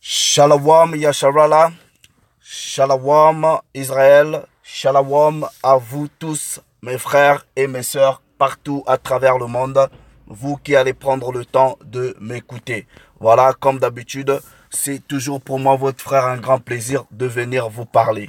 Shalom Yasharala, Shalom Israël, Shalom à vous tous, mes frères et mes sœurs, partout à travers le monde, vous qui allez prendre le temps de m'écouter. Voilà, comme d'habitude, c'est toujours pour moi, votre frère, un grand plaisir de venir vous parler.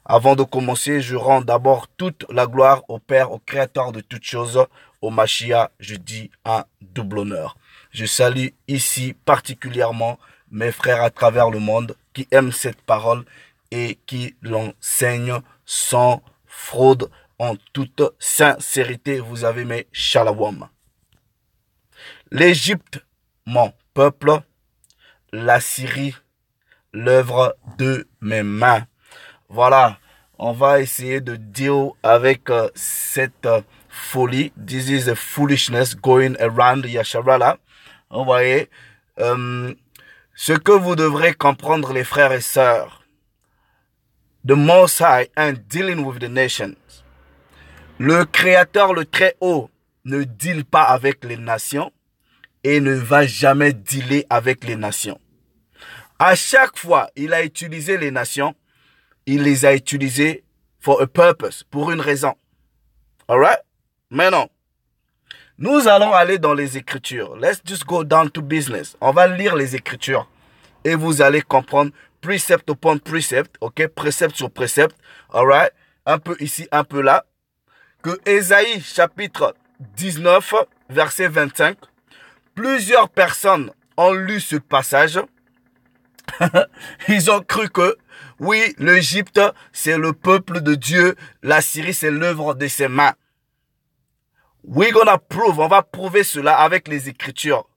Avant de commencer, je rends d'abord toute la gloire au Père, au Créateur de toutes choses, au Mashiach, je dis un double honneur. Je salue ici particulièrement mes frères à travers le monde qui aiment cette parole et qui l'enseignent sans fraude, en toute sincérité. Vous avez mes shalom. L'Égypte, mon peuple, la Syrie, l'œuvre de mes mains. Voilà, on va essayer de deal avec cette folie. This is a foolishness going around Yasharala. Vous voyez, ce que vous devrez comprendre, les frères et sœurs, the Most High and dealing with the nations. Le Créateur, le Très-Haut, ne deal pas avec les nations et ne va jamais dealer avec les nations. À chaque fois, il a utilisé les nations, il les a utilisés for a purpose, pour une raison. Alright? Maintenant, nous allons aller dans les Écritures. Let's just go down to business. On va lire les Écritures et vous allez comprendre précepte upon précepte, ok? Précepte sur précepte, alright? Un peu ici, un peu là. Que Ésaïe chapitre 19, verset 25, plusieurs personnes ont lu ce passage. Ils ont cru que, oui, l'Égypte, c'est le peuple de Dieu. La Syrie, c'est l'œuvre de ses mains. We're gonna prove, on va prouver cela avec les Écritures.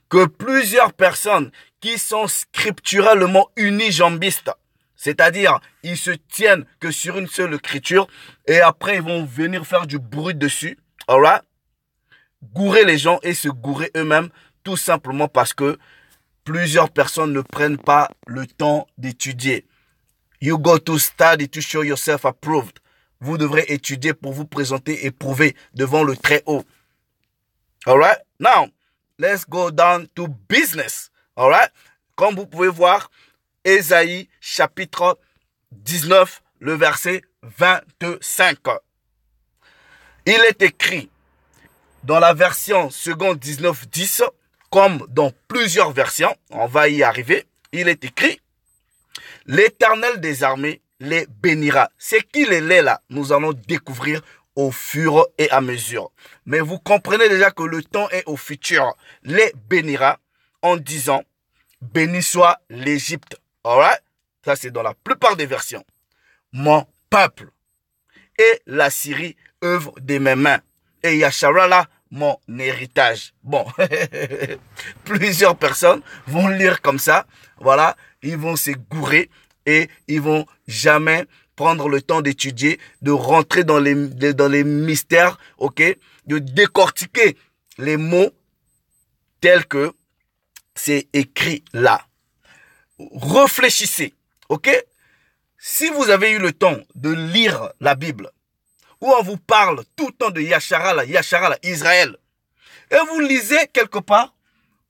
Que plusieurs personnes qui sont scripturalement unijambistes, c'est-à-dire, ils se tiennent que sur une seule écriture et après, ils vont venir faire du bruit dessus, alright? Gourer les gens et se gourer eux-mêmes, tout simplement parce que plusieurs personnes ne prennent pas le temps d'étudier. You go to study to show yourself approved. Vous devrez étudier pour vous présenter et prouver devant le Très-Haut. Alright? Now, let's go down to business. Alright? Comme vous pouvez voir, Ésaïe chapitre 19, le verset 25. Il est écrit dans la version seconde 19.10, comme dans plusieurs versions, on va y arriver, il est écrit, l'Éternel des armées les bénira. C'est qui les là, nous allons découvrir au fur et à mesure. Mais vous comprenez déjà que le temps est au futur. Les bénira en disant, béni soit l'Égypte. Alright? Ça, c'est dans la plupart des versions. Mon peuple et la Syrie, œuvre de mes mains. Et Yasharala, mon héritage. Bon, plusieurs personnes vont lire comme ça. Voilà, ils vont se gourer et ils vont jamais prendre le temps d'étudier, de rentrer dans les mystères, ok, de décortiquer les mots tels que c'est écrit là. Réfléchissez, ok? Si vous avez eu le temps de lire la Bible, où on vous parle tout le temps de Yasharala, Israël, et vous lisez quelque part,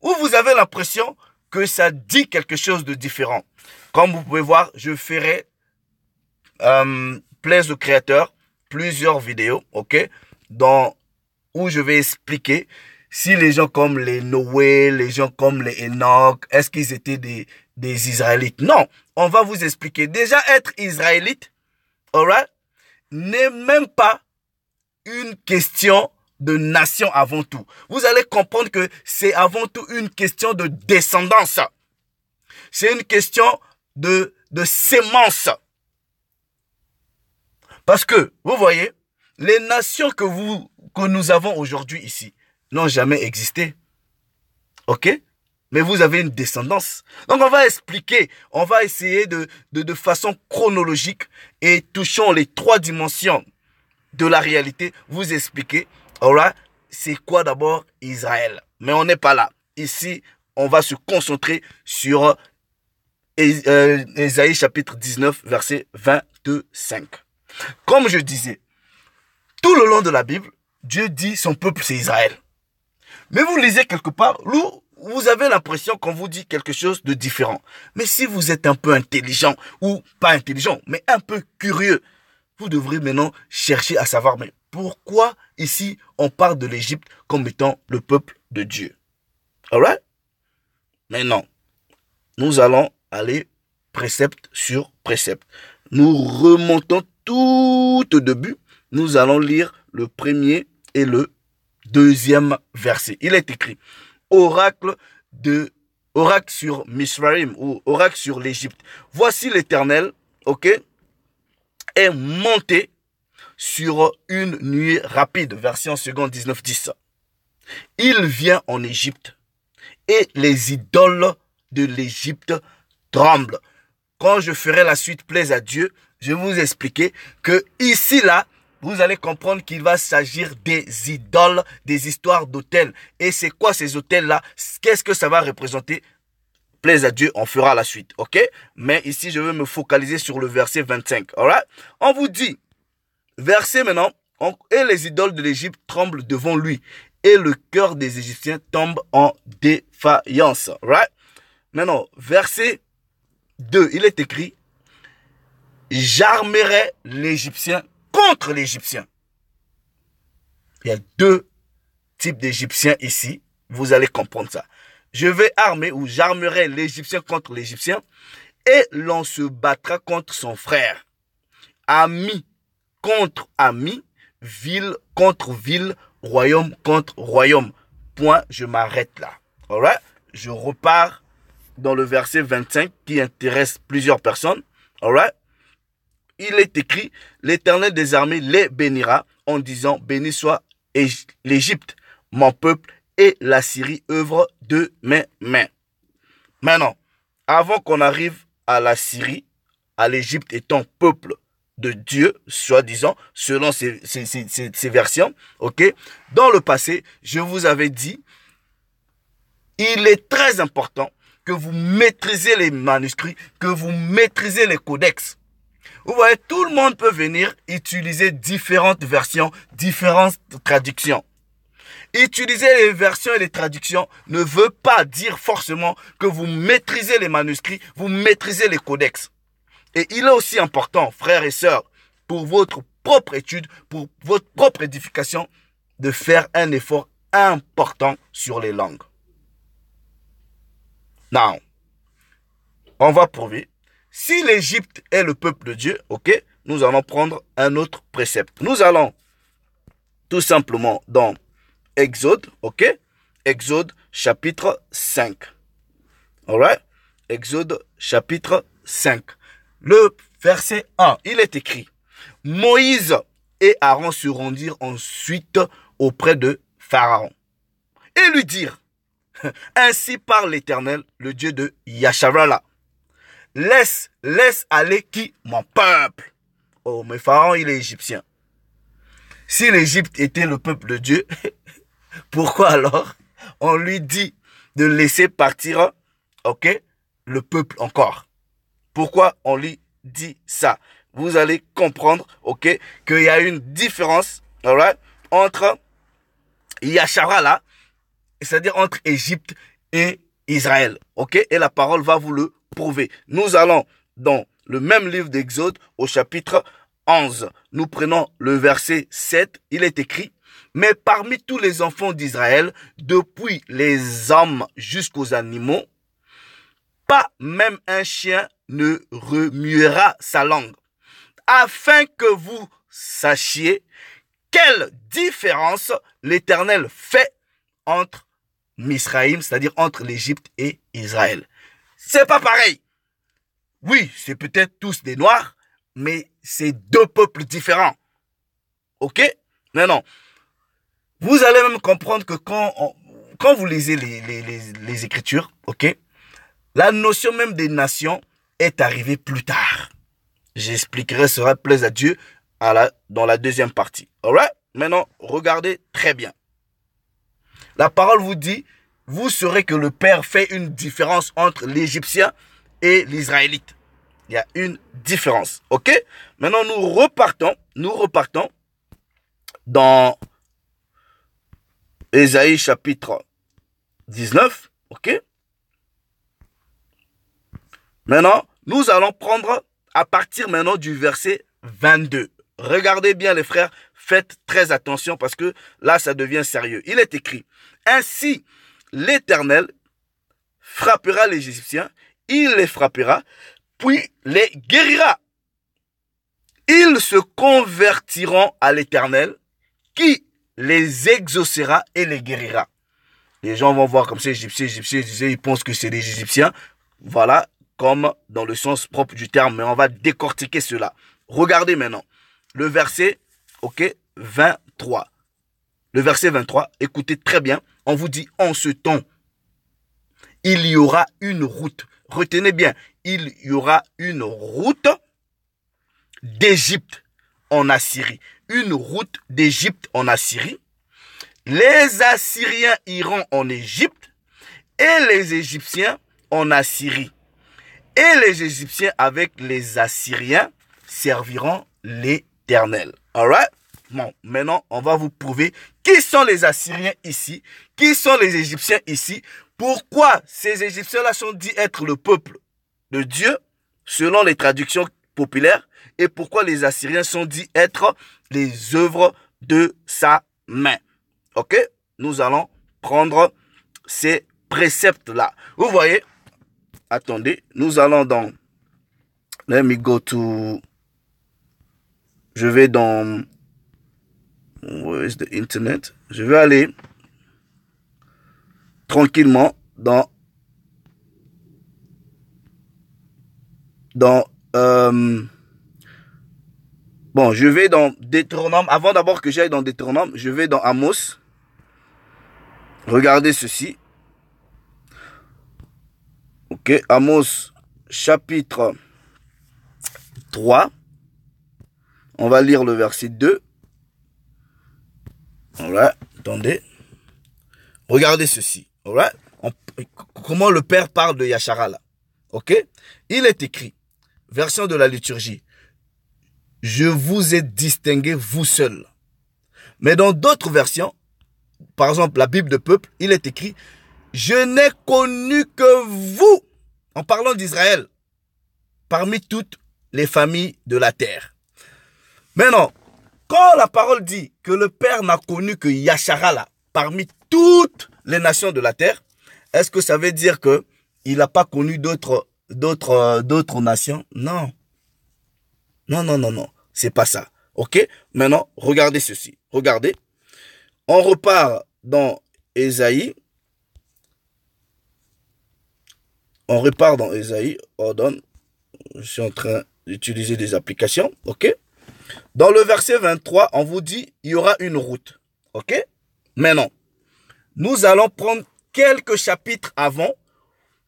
où vous avez l'impression que ça dit quelque chose de différent. Comme vous pouvez voir, je ferai plaise au créateur, plusieurs vidéos, ok, où je vais expliquer si les gens comme les Noé, les gens comme les Enoch, est-ce qu'ils étaient des Israélites? Non, on va vous expliquer. Déjà, être Israélite, alright, n'est même pas une question de nation avant tout. Vous allez comprendre que c'est avant tout une question de descendance. C'est une question de sémence. Parce que, vous voyez, les nations que nous avons aujourd'hui ici n'ont jamais existé. Ok? Mais vous avez une descendance. Donc on va expliquer, on va essayer de façon chronologique et touchant les trois dimensions de la réalité, vous expliquer, alright, c'est quoi d'abord Israël. Mais on n'est pas là. Ici, on va se concentrer sur Ésaïe chapitre 19, verset 25. Comme je disais, tout le long de la Bible, Dieu dit son peuple c'est Israël. Mais vous lisez quelque part vous avez l'impression qu'on vous dit quelque chose de différent. Mais si vous êtes un peu intelligent, ou pas intelligent, mais un peu curieux, vous devrez maintenant chercher à savoir, mais pourquoi ici on parle de l'Égypte comme étant le peuple de Dieu? Alright? Maintenant, nous allons aller précepte sur précepte. Nous remontons tout au début. Nous allons lire le premier et le deuxième verset. Il est écrit, oracle sur Misraïm ou oracle sur l'Égypte. Voici l'Éternel, ok, est monté sur une nuée rapide. Version seconde 19:10. Il vient en Égypte et les idoles de l'Égypte tremblent. Quand je ferai la suite plaise à Dieu, je vais vous expliquer que ici, là, vous allez comprendre qu'il va s'agir des idoles, des histoires d'autels. Et c'est quoi ces autels-là? Qu'est-ce que ça va représenter? Plaise à Dieu, on fera la suite, ok? Mais ici, je vais me focaliser sur le verset 25, alright? On vous dit, verset maintenant, et les idoles de l'Égypte tremblent devant lui, et le cœur des Égyptiens tombe en défaillance, right? Maintenant, verset 2, il est écrit, j'armerai l'Égyptien contre l'Égyptien. Il y a deux types d'Égyptiens ici. Vous allez comprendre ça. Je vais armer ou j'armerai l'Égyptien contre l'Égyptien et l'on se battra contre son frère. Ami contre ami, ville contre ville, royaume contre royaume. Point, je m'arrête là. Alright? Je repars dans le verset 25 qui intéresse plusieurs personnes. Alright? Il est écrit, l'Éternel des armées les bénira en disant, béni soit l'Égypte, mon peuple, et la Syrie, œuvre de mes mains. Maintenant, avant qu'on arrive à la Syrie, à l'Égypte étant peuple de Dieu, soi-disant, selon ces versions, ok, dans le passé, je vous avais dit, il est très important que vous maîtrisez les manuscrits, que vous maîtrisez les codex. Vous voyez, tout le monde peut venir utiliser différentes versions, différentes traductions. Utiliser les versions et les traductions ne veut pas dire forcément que vous maîtrisez les manuscrits, vous maîtrisez les codex. Et il est aussi important, frères et sœurs, pour votre propre étude, pour votre propre édification, de faire un effort important sur les langues. Now, on va prouver. Si l'Égypte est le peuple de Dieu, ok, nous allons prendre un autre précepte. Nous allons tout simplement dans Exode, ok, Exode chapitre 5. Alright, Exode chapitre 5. Le verset 1, il est écrit, Moïse et Aaron se rendirent ensuite auprès de Pharaon et lui dirent, ainsi parle l'Éternel, le Dieu de Yasharala. Laisse aller qui? Mon peuple. Oh, mais Pharaon, il est égyptien. Si l'Égypte était le peuple de Dieu, pourquoi alors on lui dit de laisser partir, ok, le peuple encore? Pourquoi on lui dit ça? Vous allez comprendre, ok, qu'il y a une différence, alright, entre Yasharala, c'est-à-dire entre Égypte et Israël, ok? Et la parole va vous le prouver. Nous allons dans le même livre d'Exode au chapitre 11. Nous prenons le verset 7. Il est écrit, mais parmi tous les enfants d'Israël, depuis les hommes jusqu'aux animaux, pas même un chien ne remuera sa langue, afin que vous sachiez quelle différence l'Éternel fait entre Misraïm, c'est-à-dire entre l'Égypte et Israël. C'est pas pareil. Oui, c'est peut-être tous des Noirs, mais c'est deux peuples différents. Ok? Non. Vous allez même comprendre que quand vous lisez les Écritures, ok, la notion même des nations est arrivée plus tard. J'expliquerai, sera plaise à Dieu dans la deuxième partie. Alright? Maintenant, regardez très bien. La parole vous dit, vous saurez que le Père fait une différence entre l'Égyptien et l'Israélite. Il y a une différence. Ok? Maintenant, nous repartons dans Ésaïe chapitre 19. Ok? Maintenant, nous allons prendre à partir maintenant du verset 22. Regardez bien les frères, faites très attention parce que là, ça devient sérieux. Il est écrit, « Ainsi, l'Éternel frappera les Égyptiens, il les frappera, puis les guérira. Ils se convertiront à l'Éternel, qui les exaucera et les guérira. » Les gens vont voir comme ça, Égyptiens, ils pensent que c'est des Égyptiens. Voilà, comme dans le sens propre du terme, mais on va décortiquer cela. Regardez maintenant le verset, ok, 23. Le verset 23, écoutez très bien, on vous dit, en ce temps, il y aura une route. Retenez bien, il y aura une route d'Égypte en Assyrie. Une route d'Égypte en Assyrie. Les Assyriens iront en Égypte et les Égyptiens en Assyrie. Et les Égyptiens avec les Assyriens serviront l'Éternel. Alright? Bon, maintenant, on va vous prouver qui sont les Assyriens ici, qui sont les Égyptiens ici, pourquoi ces Égyptiens-là sont dits être le peuple de Dieu, selon les traductions populaires, et pourquoi les Assyriens sont dits être les œuvres de sa main. Ok? Nous allons prendre ces préceptes-là. Vous voyez? Attendez, nous allons dans... Let me go to... Je vais dans... Where is the internet? Je vais aller tranquillement dans... Bon, je vais dans Deutéronome. Avant d'abord que j'aille dans Deutéronome, je vais dans Amos. Regardez ceci. Ok, Amos chapitre 3. On va lire le verset 2. Voilà, attendez. Regardez ceci. Alright? Comment le Père parle de Yashara là. Ok? Il est écrit, version de la liturgie, je vous ai distingué vous seul. Mais dans d'autres versions, par exemple la Bible de peuple, il est écrit, je n'ai connu que vous, en parlant d'Israël, parmi toutes les familles de la terre. Maintenant, quand la parole dit que le Père n'a connu que Yashara là, parmi toutes les nations de la terre, est-ce que ça veut dire que il n'a pas connu d'autres nations? Non. Non. C'est pas ça. Ok? Maintenant, regardez ceci. Regardez. On repart dans Ésaïe. Pardon. Je suis en train d'utiliser des applications. Ok? Dans le verset 23, on vous dit, il y aura une route. Ok? Maintenant, nous allons prendre quelques chapitres avant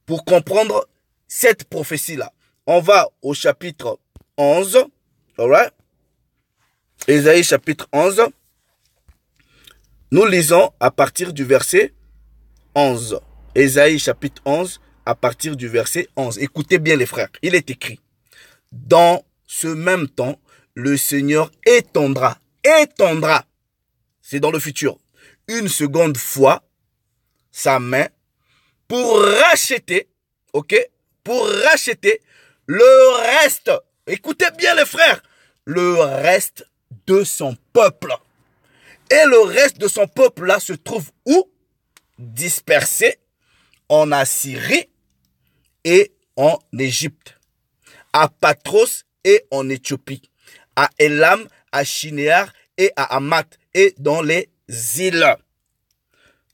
pour comprendre cette prophétie-là. On va au chapitre 11. Alright? Ésaïe chapitre 11. Nous lisons à partir du verset 11. Ésaïe chapitre 11 à partir du verset 11. Écoutez bien les frères. Il est écrit. Dans ce même temps, le Seigneur étendra, c'est dans le futur, une seconde fois sa main pour racheter, ok, pour racheter le reste, écoutez bien les frères, le reste de son peuple. Et le reste de son peuple là se trouve où? Dispersé en Assyrie et en Égypte, à Patros et en Éthiopie, à Elam, à Shinéar et à Hamath et dans les îles.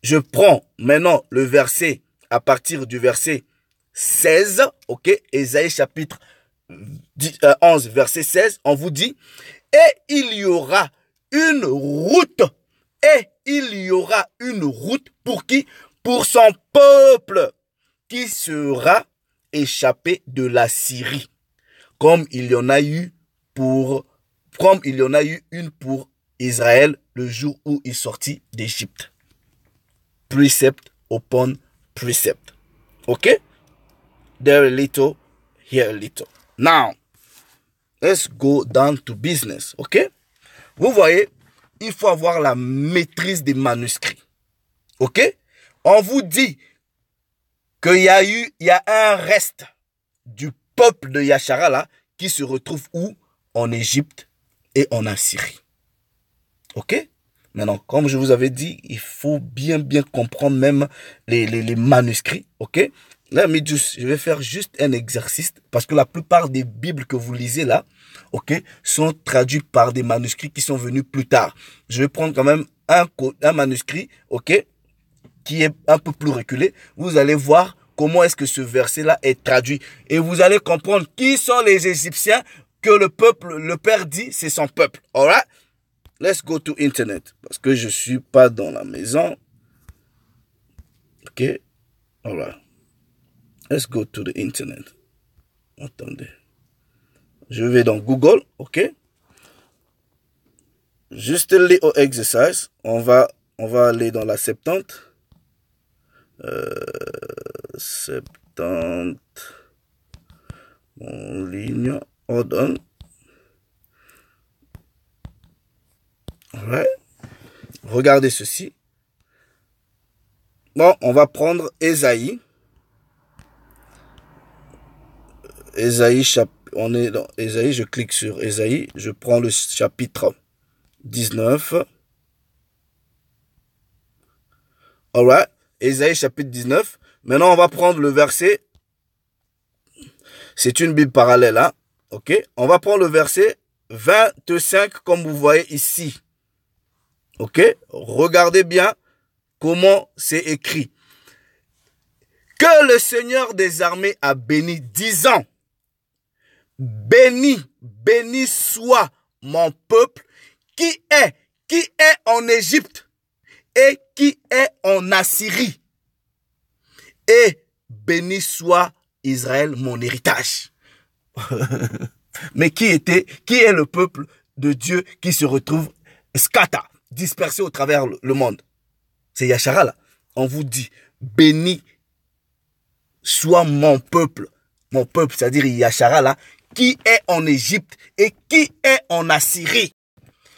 Je prends maintenant le verset à partir du verset 16, ok, Ésaïe chapitre 11, verset 16, on vous dit, et il y aura une route, pour qui? Pour son peuple qui sera échappé de la Syrie, comme il y en a eu une pour Israël le jour où il sortit d'Égypte. Precept upon precept. Ok? There a little, here a little. Now, let's go down to business. Ok? Vous voyez, il faut avoir la maîtrise des manuscrits. Ok? On vous dit il y a un reste du peuple de Yashara là, qui se retrouve où? En Égypte et en Assyrie. Ok? Maintenant, comme je vous avais dit, il faut bien comprendre même les manuscrits. Ok? Là, je vais faire juste un exercice parce que la plupart des Bibles que vous lisez là, ok, sont traduites par des manuscrits qui sont venus plus tard. Je vais prendre quand même un manuscrit, ok, qui est un peu plus reculé. Vous allez voir comment est-ce que ce verset-là est traduit. Et vous allez comprendre qui sont les Égyptiens que le Père dit, c'est son peuple. Alright? Let's go to internet. Parce que je suis pas dans la maison. Ok? Alright. Let's go to the internet. Attendez. Je vais dans Google, ok? Juste a little exercise. On va aller dans la Septante. 70 en ligne. Hold on. Ouais. Regardez ceci. Bon, on va prendre Ésaïe. On est dans Ésaïe, je clique sur Ésaïe, je prends le chapitre 19. Alright, Ésaïe chapitre 19. Maintenant, on va prendre le verset. C'est une Bible parallèle, hein. Ok, on va prendre le verset 25 comme vous voyez ici. Ok, regardez bien comment c'est écrit. Que le Seigneur des armées a béni, disant, béni soit mon peuple qui est en Égypte et qui est en Assyrie. Et béni soit Israël, mon héritage. Mais qui est le peuple de Dieu qui se retrouve scata, dispersé au travers le monde? C'est Yashara là. On vous dit, béni soit mon peuple, c'est-à-dire Yashara là, qui est en Égypte et qui est en Assyrie.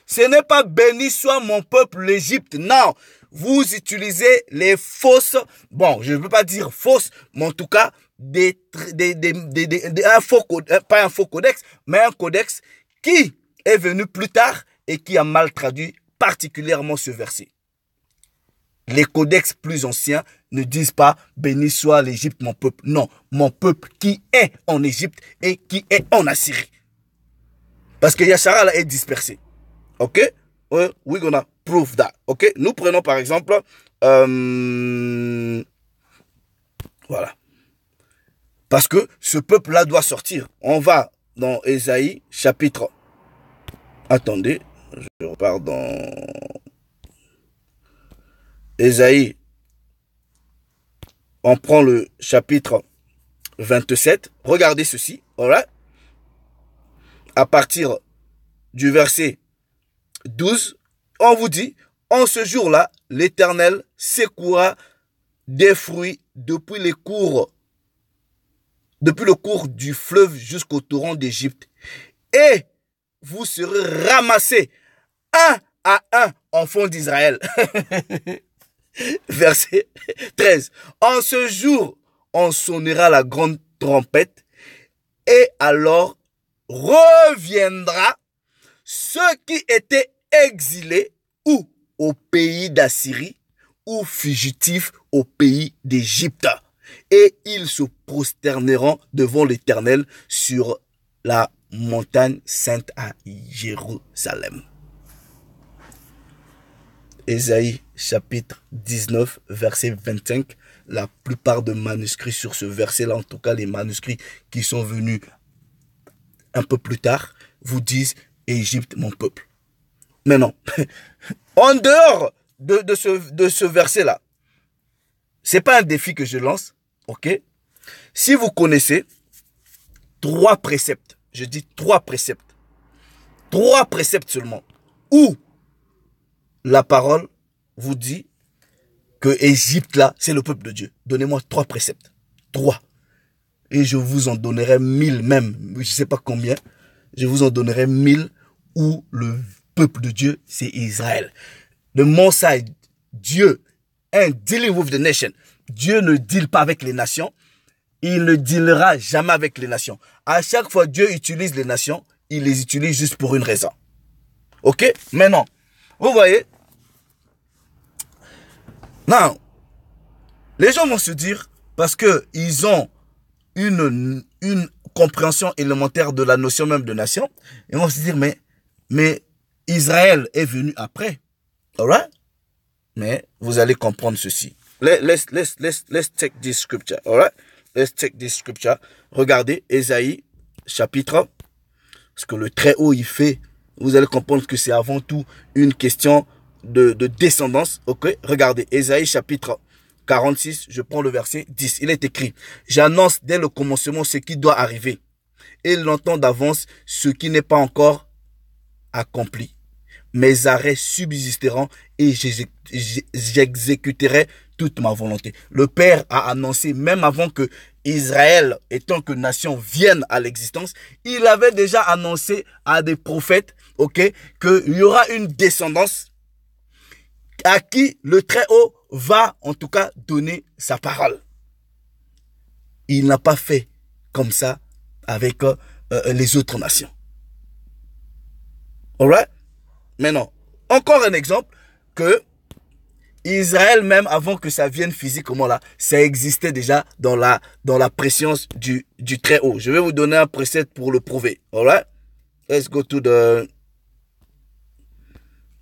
Ce n'est pas béni soit mon peuple l'Égypte, non. Vous utilisez les fausses, bon, je ne veux pas dire fausses, mais en tout cas, pas un faux codex, mais un codex qui est venu plus tard et qui a mal traduit particulièrement ce verset. Les codex plus anciens ne disent pas « Béni soit l'Égypte, mon peuple ». Non, mon peuple qui est en Égypte et qui est en Assyrie. Parce que Yashara là est dispersé. Ok? We're gonna prove that. Ok? Nous prenons par exemple... voilà. Parce que ce peuple-là doit sortir. On va dans Ésaïe chapitre... Attendez, je repars dans... Ésaïe, on prend le chapitre 27. Regardez ceci. Alright? À partir du verset 12, on vous dit, en ce jour-là, l'Éternel secouera des fruits depuis le cours du fleuve jusqu'au torrent d'Égypte. Et vous serez ramassés un à un, enfants d'Israël. Verset 13. En ce jour, on sonnera la grande trompette et alors reviendra ceux qui étaient exilés ou au pays d'Assyrie ou fugitifs au pays d'Égypte. Et ils se prosterneront devant l'Éternel sur la montagne sainte à Jérusalem. Ésaïe chapitre 19, verset 25. La plupart des manuscrits sur ce verset-là, en tout cas les manuscrits qui sont venus un peu plus tard, vous disent Égypte, mon peuple. Mais non. En dehors de ce verset-là, c'est pas un défi que je lance, ok? Si vous connaissez 3 préceptes, je dis 3 préceptes seulement, où la parole vous dit que Égypte là, c'est le peuple de Dieu. Donnez-moi 3 préceptes. 3. Et je vous en donnerai 1000 même. Je ne sais pas combien. Je vous en donnerai 1000 où le peuple de Dieu, c'est Israël. The Most High, Dieu, and dealing with the nation. Dieu ne deal pas avec les nations. Il ne dealera jamais avec les nations. À chaque fois, Dieu utilise les nations, il les utilise juste pour une raison. Ok? Maintenant, vous voyez? Non. Les gens vont se dire, parce qu'ils ont une compréhension élémentaire de la notion même de nation, ils vont se dire, mais Israël est venu après. Alright? Mais vous allez comprendre ceci. Let's take this scripture. Alright? Let's take this scripture. Regardez, Ésaïe, chapitre. Parce que le Très-Haut, il fait. Vous allez comprendre que c'est avant tout une question de descendance. Ok? Regardez, Ésaïe, chapitre 46. Je prends le verset 10. Il est écrit. J'annonce dès le commencement ce qui doit arriver. Et l'entend d'avance ce qui n'est pas encore accompli. Mes arrêts subsisteront et j'exécuterai toute ma volonté. Le Père a annoncé, même avant que Israël, étant que nation, vienne à l'existence, il avait déjà annoncé à des prophètes, ok, qu'il y aura une descendance à qui le Très-Haut va, en tout cas, donner sa parole. Il n'a pas fait comme ça avec les autres nations. Alright? Maintenant, encore un exemple que Israël, même avant que ça vienne physiquement là, ça existait déjà dans la préscience du Très-Haut. Je vais vous donner un précepte pour le prouver. Alright? Let's go to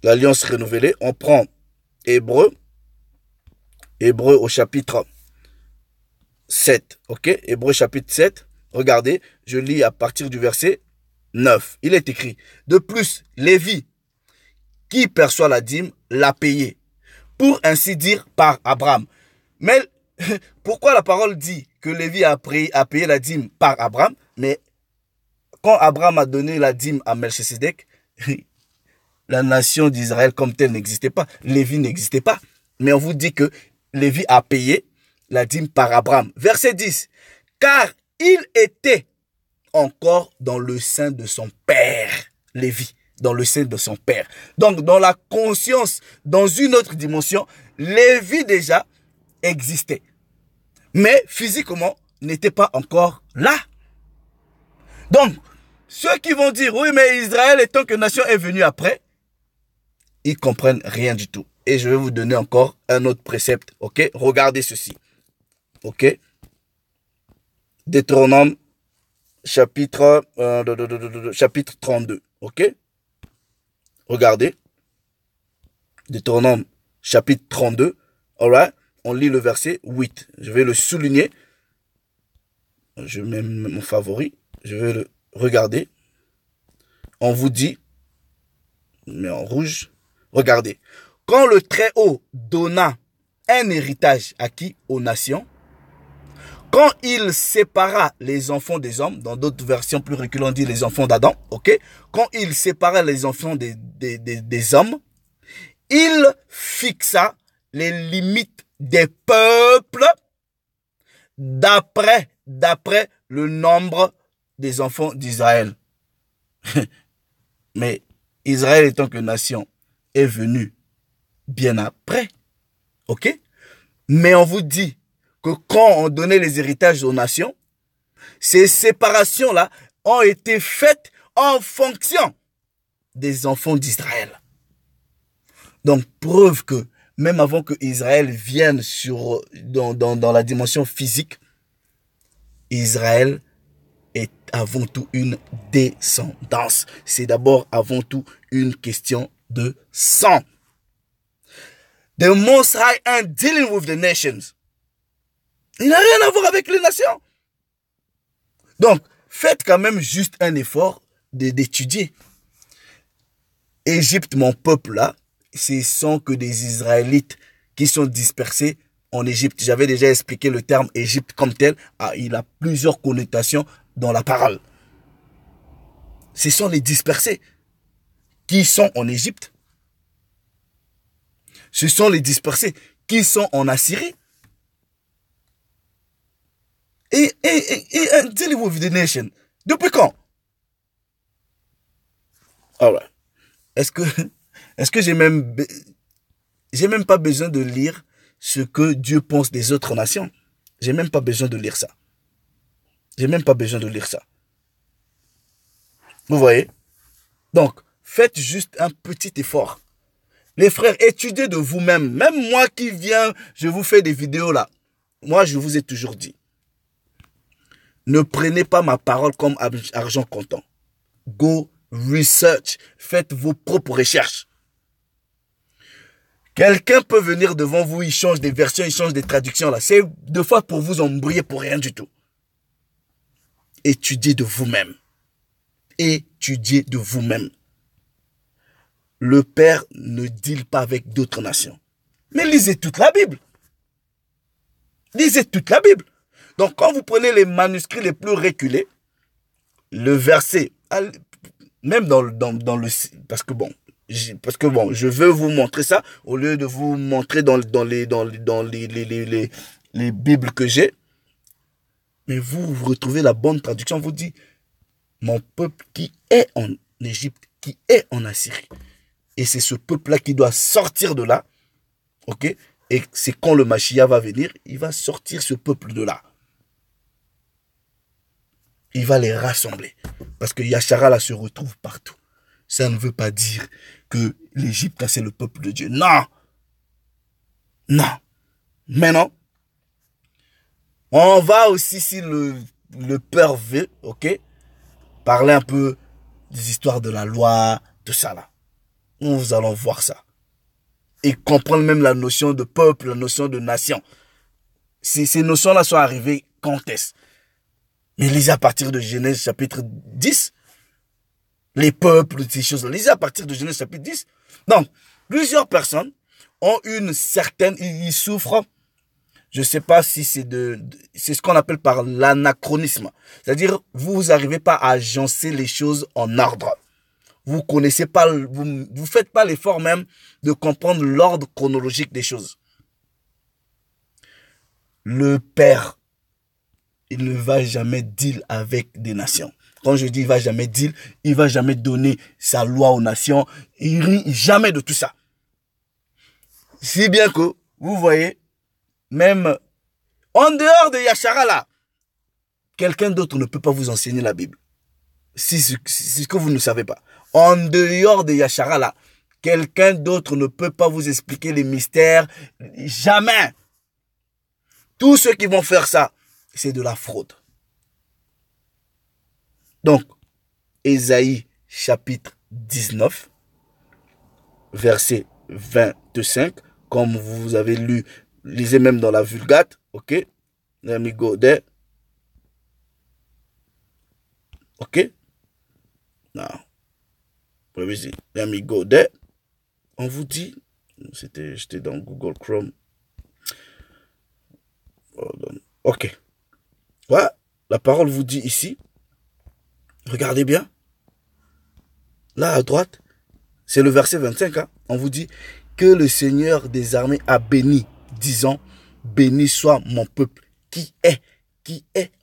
l'Alliance renouvelée. On prend Hébreu au chapitre 7. Ok? Hébreu chapitre 7. Regardez, je lis à partir du verset 9. Il est écrit. De plus, Lévi, qui perçoit la dîme, l'a payé, pour ainsi dire par Abraham. Mais pourquoi la parole dit que Lévi a payé la dîme par Abraham, mais quand Abraham a donné la dîme à Melchisedec, la nation d'Israël comme telle n'existait pas, Lévi n'existait pas. Mais on vous dit que Lévi a payé la dîme par Abraham. Verset 10. Car il était encore dans le sein de son père, Lévi. Dans le sein de son père. Donc, dans la conscience, dans une autre dimension, Lévi déjà existait. Mais physiquement, n'était pas encore là. Donc, ceux qui vont dire, oui, mais Israël étant que nation est venu après, ils comprennent rien du tout. Et je vais vous donner encore un autre précepte, ok? Regardez ceci, ok? Deutéronome, chapitre 32, ok? Regardez. Deutéronome, chapitre 32. Alright. On lit le verset 8. Je vais le souligner. Je mets mon favori. Je vais le regarder. On vous dit, mais en rouge. Regardez. Quand le Très-Haut donna un héritage à qui? Aux nations. Quand il sépara les enfants des hommes, dans d'autres versions plus reculées, on dit les enfants d'Adam, ok? Quand il sépara les enfants des hommes, il fixa les limites des peuples d'après le nombre des enfants d'Israël. Mais Israël étant que nation est venu bien après, ok? Mais on vous dit que quand on donnait les héritages aux nations, ces séparations-là ont été faites en fonction des enfants d'Israël. Donc, preuve que même avant que Israël vienne dans la dimension physique, Israël est avant tout une descendance. C'est d'abord avant tout une question de sang. The Most High ain't dealing with the nations. Il n'a rien à voir avec les nations. Donc, faites quand même juste un effort d'étudier. Égypte, mon peuple là, ce sont que des Israélites qui sont dispersés en Égypte. J'avais déjà expliqué le terme Égypte comme tel. Il a plusieurs connotations dans la parole. Ce sont les dispersés qui sont en Égypte. Ce sont les dispersés qui sont en Assyrie. Et dealing with the nation. Depuis quand? Alright. Est-ce que j'ai même pas besoin de lire ce que Dieu pense des autres nations. J'ai même pas besoin de lire ça. J'ai même pas besoin de lire ça. Vous voyez? Donc, faites juste un petit effort. Les frères, étudiez de vous-même. Même moi qui viens, je vous fais des vidéos là. Moi, je vous ai toujours dit. Ne prenez pas ma parole comme argent comptant. Go research. Faites vos propres recherches. Quelqu'un peut venir devant vous, il change des versions, il change des traductions là. C'est deux fois pour vous embrouiller pour rien du tout. Étudiez de vous-même. Étudiez de vous-même. Le Père ne deal pas avec d'autres nations. Mais lisez toute la Bible. Lisez toute la Bible. Donc, quand vous prenez les manuscrits les plus reculés, le verset, même dans le... Parce que bon, je veux vous montrer ça, au lieu de vous montrer dans les Bibles que j'ai. Mais vous retrouvez la bonne traduction, vous dit, mon peuple qui est en Égypte, qui est en Assyrie. Et c'est ce peuple-là qui doit sortir de là. Ok? Et c'est quand le Mashiach va venir, il va sortir ce peuple de là. Il va les rassembler. Parce que Yashara là se retrouve partout. Ça ne veut pas dire que l'Égypte c'est le peuple de Dieu. Non. Non. Maintenant, on va aussi, si le Père veut, ok, parler un peu des histoires de la loi, tout ça là. Nous allons voir ça. Et comprendre même la notion de peuple, la notion de nation. Ces notions-là sont arrivées quand est-ce? Mais lisez à partir de Genèse chapitre 10. Les peuples, ces choses-là. Lisez à partir de Genèse chapitre 10. Donc, plusieurs personnes ont une certaine... Ils souffrent. Je ne sais pas si c'est c'est ce qu'on appelle par l'anachronisme. C'est-à-dire, vous n'arrivez pas à agencer les choses en ordre. Vous connaissez pas, vous faites pas l'effort même de comprendre l'ordre chronologique des choses. Le Père, il ne va jamais deal avec des nations. Quand je dis il va jamais deal, il va jamais donner sa loi aux nations. Il rit jamais de tout ça. Si bien que, vous voyez, même en dehors de Yashara là, quelqu'un d'autre ne peut pas vous enseigner la Bible. C'est ce que vous ne savez pas. En dehors de Yashara là, quelqu'un d'autre ne peut pas vous expliquer les mystères. Jamais. Tous ceux qui vont faire ça, c'est de la fraude. Donc, Ésaïe chapitre 19, verset 25, comme vous avez lu, lisez même dans la Vulgate, ok? Let me go there. Ok? Now, let me go there. On vous dit, j'étais dans Google Chrome. Ok. Voilà, la parole vous dit ici. Regardez bien. Là, à droite, c'est le verset 25. Hein. On vous dit que le Seigneur des armées a béni, disant, béni soit mon peuple qui est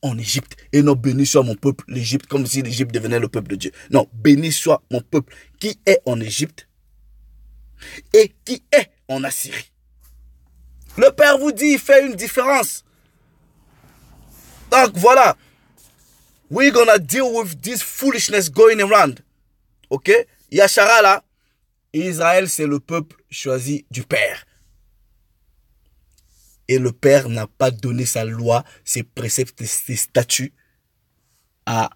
en Égypte. Et non, béni soit mon peuple, l'Égypte, comme si l'Égypte devenait le peuple de Dieu. Non, béni soit mon peuple qui est en Égypte et qui est en Assyrie. Le Père vous dit, il fait une différence. Donc voilà, we're gonna deal with this foolishness going around. Ok? Yashara là, Israël c'est le peuple choisi du Père. Et le Père n'a pas donné sa loi, ses préceptes, ses statuts à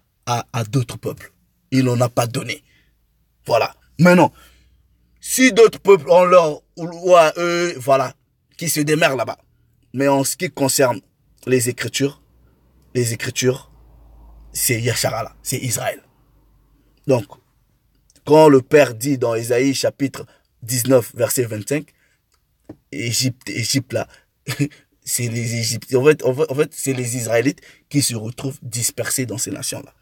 d'autres peuples. Il n'en a pas donné. Voilà. Maintenant, si d'autres peuples ont leur loi, eux, voilà, qui se démerdent là-bas. Mais en ce qui concerne les Écritures, c'est Yashara là, c'est Israël. Donc, quand le Père dit dans Ésaïe chapitre 19, verset 25, Égypte là, c'est les Égyptiens. En fait c'est les Israélites qui se retrouvent dispersés dans ces nations-là.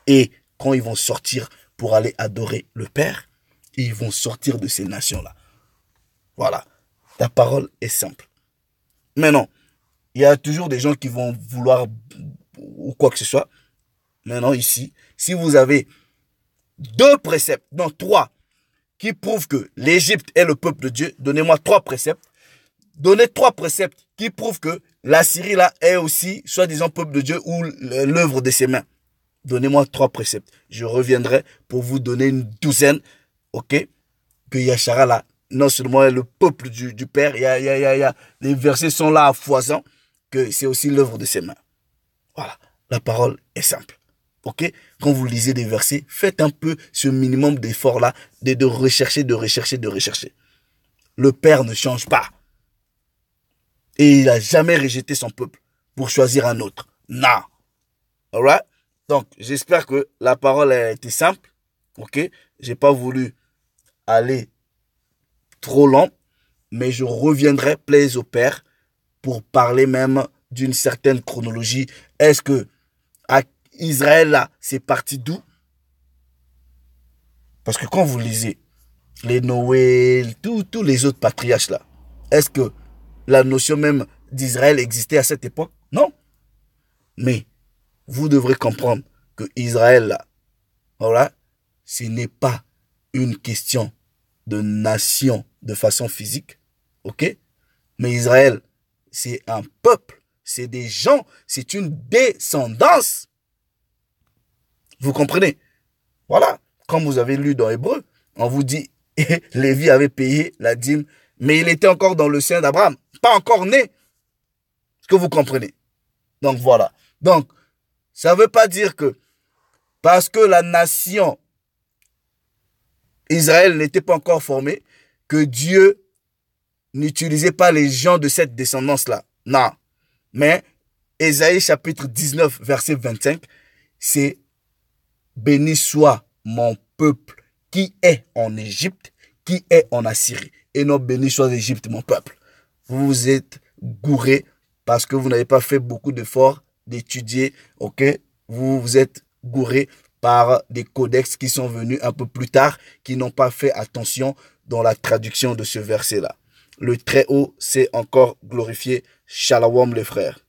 Et quand ils vont sortir pour aller adorer le Père, ils vont sortir de ces nations-là. Voilà. Ta parole est simple. Maintenant, il y a toujours des gens qui vont vouloir ou quoi que ce soit. Maintenant, ici, si vous avez 2 préceptes, non 3, qui prouvent que l'Égypte est le peuple de Dieu, donnez-moi 3 préceptes. donnez 3 préceptes qui prouvent que la Syrie là est aussi, soi-disant, peuple de Dieu ou l'œuvre de ses mains. Donnez-moi 3 préceptes. Je reviendrai pour vous donner une douzaine, ok? Que Yachara là, non seulement est le peuple du Père, les versets sont là à foison, que c'est aussi l'œuvre de ses mains. Voilà, la parole est simple. Ok? Quand vous lisez des versets, faites un peu ce minimum d'effort là, de rechercher, de rechercher, de rechercher. Le Père ne change pas. Et il n'a jamais rejeté son peuple pour choisir un autre. Non. Alright? Donc, j'espère que la parole a été simple. Ok? J'ai pas voulu aller trop long, mais je reviendrai, plaise au Père, pour parler même d'une certaine chronologie. Est-ce que Israël, là, c'est parti d'où? Parce que quand vous lisez les Noël, tous les autres patriarches, là, est-ce que la notion même d'Israël existait à cette époque? Non. Mais vous devrez comprendre que Israël, là, voilà, ce n'est pas une question de nation de façon physique, ok? Mais Israël, c'est un peuple, c'est des gens, c'est une descendance. Vous comprenez? Voilà, comme vous avez lu dans Hébreu, on vous dit, Lévi avait payé la dîme, mais il était encore dans le sein d'Abraham, pas encore né. Est-ce que vous comprenez? Donc voilà. Donc, ça ne veut pas dire que parce que la nation Israël n'était pas encore formée, que Dieu n'utilisait pas les gens de cette descendance-là. Non. Mais Ésaïe chapitre 19, verset 25, c'est « Béni soit mon peuple qui est en Égypte, qui est en Assyrie. Et non, béni soit l'Égypte, mon peuple. » Vous vous êtes gouré parce que vous n'avez pas fait beaucoup d'efforts d'étudier, ok? Vous vous êtes gouré par des codex qui sont venus un peu plus tard, qui n'ont pas fait attention dans la traduction de ce verset-là. Le Très-Haut s'est encore glorifié. Shalom les frères.